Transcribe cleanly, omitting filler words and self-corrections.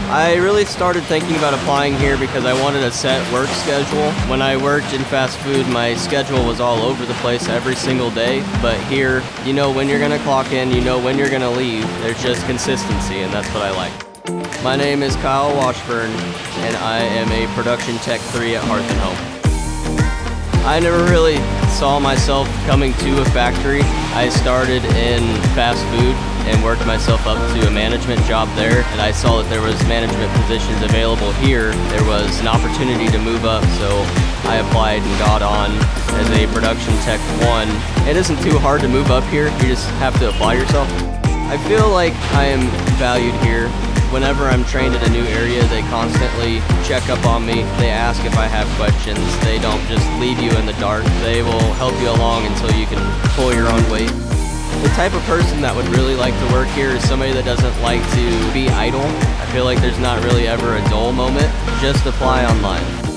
I really started thinking about applying here because I wanted a set work schedule. When I worked in fast food, my schedule was all over the place every single day. But here, you know when you're gonna clock in, you know when you're gonna leave. There's just consistency, and that's what I like. My name is Kyle Washburn, and I am a production tech 3 at Hearth Home. I never really saw myself coming to a factory. I started in fast food and worked myself up to a management job there, and I saw that there was management positions available here. There was an opportunity to move up, so I applied and got on as a production tech 1. It isn't too hard to move up here, you just have to apply yourself. I feel like I am valued here. Whenever I'm trained in a new area, they constantly check up on me. They ask if I have questions. They don't just leave you in the dark. They will help you along until you can pull your own weight. The type of person that would really like to work here is somebody that doesn't like to be idle. I feel like there's not really ever a dull moment. Just apply online.